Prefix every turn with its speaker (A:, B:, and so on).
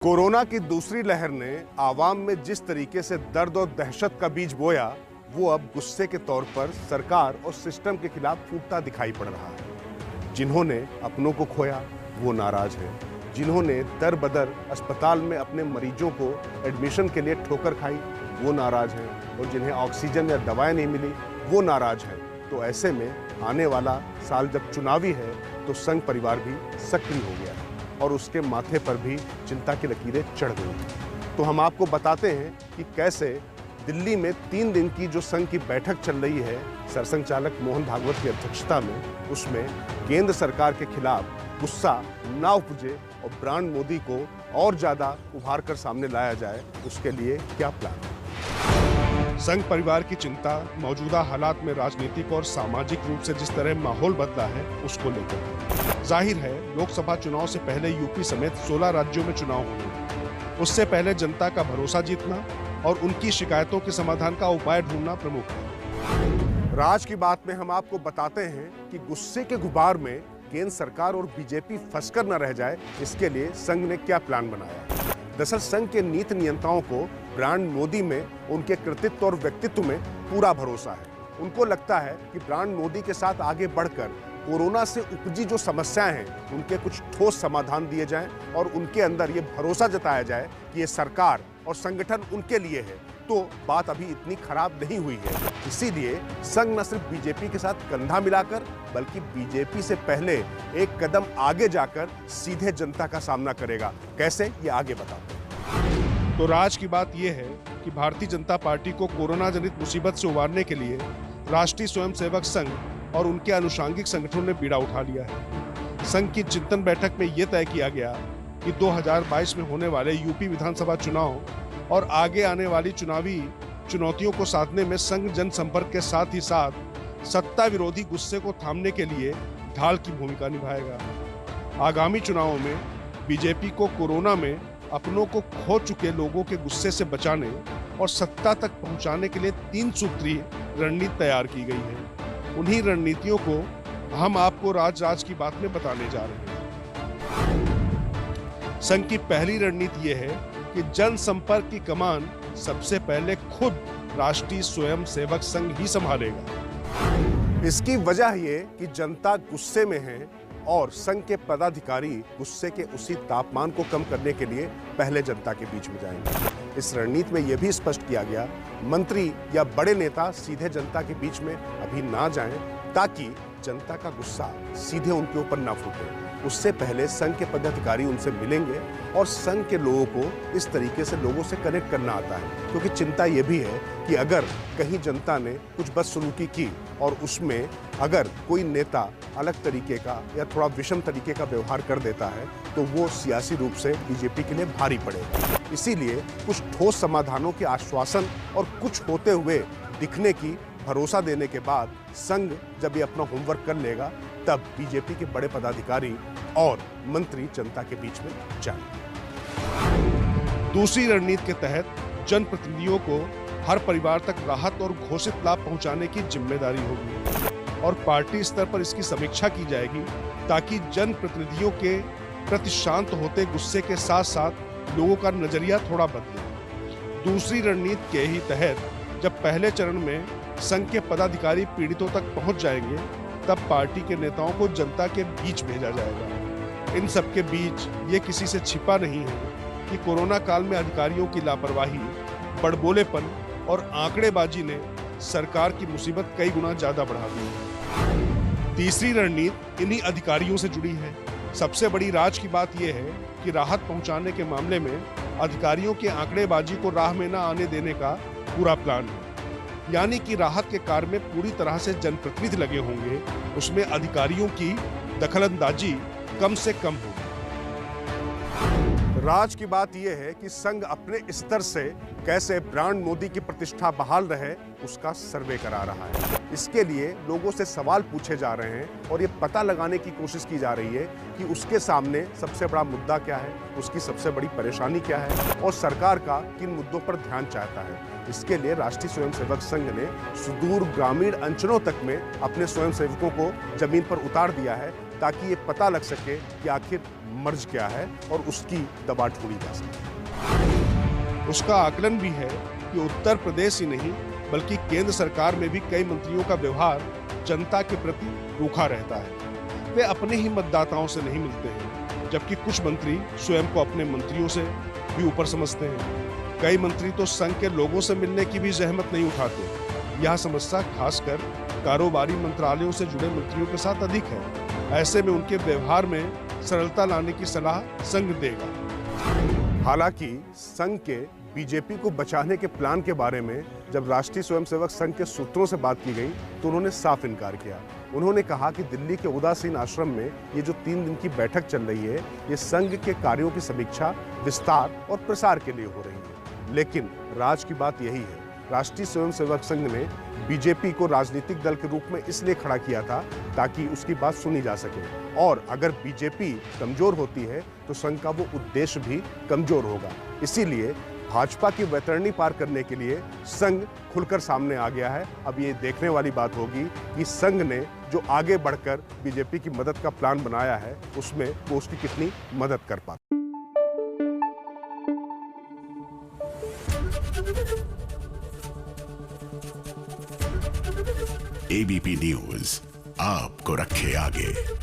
A: Corona की दूसरी लहर ने आवाम में जिस तरीके से दर्द और दहशत का बीज बोया, वो अब गुस्से के तौर पर सरकार और सिस्टम के खिलाफ फूटता दिखाई पड़ रहा है। जिन्होंने अपनों को खोया वो नाराज हैं, जिन्होंने दर बदर अस्पताल में अपने मरीजों को एडमिशन के लिए ठोकर खाई वो नाराज हैं, और जिन्हें ऑक्सीजन या दवाएं नहीं मिली वो नाराज हैं। तो ऐसे में आने वाला साल जब चुनावी है तो संघ परिवार भी सक्रिय हो गया है और उसके माथे पर भी चिंता की लकीरें चढ़ गई। तो हम आपको बताते हैं कि कैसे दिल्ली में 3 दिन की जो संघ की बैठक चल रही है सरसंघ चालक मोहन भागवत की अध्यक्षता में, उसमें केंद्र सरकार के खिलाफ गुस्सा ना उपजे और ब्रांड मोदी को और ज्यादा उभार कर सामने लाया जाए, उसके लिए क्या प्लान है। संघ परिवार की चिंता मौजूदा हालात में राजनीतिक और सामाजिक रूप से जिस तरह माहौल बदला है उसको लेकर। जाहिर है लोकसभा चुनाव से पहले यूपी समेत 16 राज्यों में चुनाव होंगे। उससे पहले जनता का भरोसा जीतना और उनकी शिकायतों के समाधान का उपाय ढूंढना प्रमुख है। राज की बात में हम आपको बताते हैं कि गुस्से के गुबार में केंद्र सरकार और बीजेपी फंसकर न रह जाए, इसके लिए संघ ने क्या प्लान बनाया है। दरअसल संघ के नीति नियंताओं को ब्रांड मोदी में उनके कृतित्व और व्यक्तित्व में पूरा भरोसा है। उनको लगता है कि ब्रांड मोदी के साथ आगे बढ़कर कोरोना से उपजी जो समस्याएं हैं उनके कुछ ठोस समाधान दिए जाएं और उनके अंदर ये भरोसा जताया जाए कि ये सरकार और संगठन उनके लिए है। तो बात अभी इतनी खराब नहीं हुई है। इसीलिए संघ न सिर्फ बीजेपी के साथ कंधा मिलाकर बल्कि बीजेपी से पहले एक कदम आगे जाकर सीधे जनता का सामना करेगा। कैसे, ये आगे बताते हैं। तो राज की बात यह है कि भारतीय जनता पार्टी को कोरोना जनित मुसीबत से उबारने के लिए राष्ट्रीय स्वयंसेवक संघ और उनके अनुषांगिक संगठनों ने बीड़ा उठा लिया है। संघ की चिंतन बैठक में यह तय किया गया कि 2022 में होने वाले यूपी विधानसभा चुनाव और आगे आने वाली चुनावी चुनौतियों को साधने में संघ जनसंपर्क के साथ ही साथ सत्ता विरोधी गुस्से को थामने के लिए ढाल की भूमिका निभाएगा। आगामी चुनावों में बीजेपी को कोरोना में अपनों को खो चुके लोगों के गुस्से से बचाने और सत्ता तक पहुंचाने के लिए 3 सूत्रीय रणनीति तैयार की गई है। उन्हीं रणनीतियों को हम आपको राज की बात में बताने जा रहे हैं। संघ की पहली रणनीति यह है कि जनसंपर्क की कमान सबसे पहले खुद राष्ट्रीय स्वयंसेवक संघ ही संभालेगा। इसकी वजह ये कि जनता गुस्से में है और संघ के पदाधिकारी गुस्से के उसी तापमान को कम करने के लिए पहले जनता के बीच में जाएंगे। इस रणनीति में यह भी स्पष्ट किया गया, मंत्री या बड़े नेता सीधे जनता के बीच में अभी ना जाएं, ताकि जनता का गुस्सा सीधे उनके ऊपर ना फूटे। उससे पहले संघ के पदाधिकारी उनसे मिलेंगे और संघ के लोगों को इस तरीके से लोगों से कनेक्ट करना आता है, क्योंकि चिंता ये भी है कि अगर कहीं जनता ने कुछ बदसलूकी की और उसमें अगर कोई नेता अलग तरीके का या थोड़ा विषम तरीके का व्यवहार कर देता है तो वो सियासी रूप से बीजेपी के लिए भारी पड़ेगा। इसीलिए कुछ ठोस समाधानों के आश्वासन और कुछ होते हुए दिखने की भरोसा देने के बाद संघ जब ये अपना होमवर्क कर लेगा तब बीजेपी के बड़े पदाधिकारी और मंत्री जनता के बीच में जाएंगे। दूसरी रणनीति के तहत जनप्रतिनिधियों को हर परिवार तक राहत और घोषित लाभ पहुंचाने की जिम्मेदारी होगी और पार्टी स्तर पर इसकी समीक्षा की जाएगी, ताकि जनप्रतिनिधियों के प्रति शांत होते गुस्से के साथ साथ लोगों का नजरिया थोड़ा बदले। दूसरी रणनीति के ही तहत जब पहले चरण में संघ के पदाधिकारी पीड़ितों तक पहुंच जाएंगे तब पार्टी के नेताओं को जनता के बीच भेजा जाएगा। इन सब के बीच ये किसी से छिपा नहीं है कि कोरोना काल में अधिकारियों की लापरवाही, बड़बोलेपन और आंकड़ेबाजी ने सरकार की मुसीबत कई गुना ज्यादा बढ़ा दी है। तीसरी रणनीति इन्हीं अधिकारियों से जुड़ी है। सबसे बड़ी राज की बात यह है कि राहत पहुंचाने के मामले में अधिकारियों के आंकड़ेबाजी को राह में न आने देने का पूरा प्लान है। यानी कि राहत के कार्य में पूरी तरह से जनप्रतिनिधि लगे होंगे, उसमें अधिकारियों की दखलंदाजी कम से कम होगी। राज की बात यह है कि संघ अपने स्तर से कैसे ब्रांड मोदी की प्रतिष्ठा बहाल रहे उसका सर्वे करा रहा है। इसके लिए लोगों से सवाल पूछे जा रहे हैं और ये पता लगाने की कोशिश की जा रही है कि उसके सामने सबसे बड़ा मुद्दा क्या है, उसकी सबसे बड़ी परेशानी क्या है और सरकार का किन मुद्दों पर ध्यान चाहता है। इसके लिए राष्ट्रीय स्वयंसेवक संघ ने सुदूर ग्रामीण अंचलों तक में अपने स्वयंसेवकों को जमीन पर उतार दिया है, ताकि ये पता लग सके कि आखिर मर्ज क्या है और उसकी दबा ढूंढी जा सके। उसका आकलन भी है कि उत्तर प्रदेश ही नहीं बल्कि केंद्र सरकार में भी कई मंत्रियों का व्यवहार जनता के प्रति रूखा रहता है। वे अपने ही मतदाताओं से नहीं मिलते हैं, जबकि कुछ मंत्री स्वयं को अपने मंत्रियों से भी ऊपर समझते हैं। कई मंत्री तो संघ के लोगों से मिलने की भी जहमत नहीं उठाते। यह समस्या खासकर कारोबारी मंत्रालयों से जुड़े मंत्रियों के साथ अधिक है। ऐसे में उनके व्यवहार में सरलता लाने की सलाह संघ देगा। हालांकि संघ के बीजेपी को बचाने के प्लान के बारे में जब राष्ट्रीय स्वयंसेवक संघ के सूत्रों से बात की गई तो उन्होंने साफ इनकार किया। उन्होंने कहा कि दिल्ली के उदासीन आश्रम में ये जो 3 दिन की बैठक चल रही है, ये संघ के कार्यों की समीक्षा, विस्तार और प्रसार के लिए हो रही है। लेकिन राज की बात यही है, राष्ट्रीय स्वयंसेवक संघ ने बीजेपी को राजनीतिक दल के रूप में इसलिए खड़ा किया था ताकि उसकी बात सुनी जा सके, और अगर बीजेपी कमजोर होती है तो संघ का वो उद्देश्य भी कमजोर होगा। इसीलिए भाजपा की वैतरणी पार करने के लिए संघ खुलकर सामने आ गया है। अब ये देखने वाली बात होगी कि संघ ने जो आगे बढ़कर बीजेपी की मदद का प्लान बनाया है उसमें वो उसकी कितनी मदद कर पाता।
B: एबीपी न्यूज आपको रखे आगे।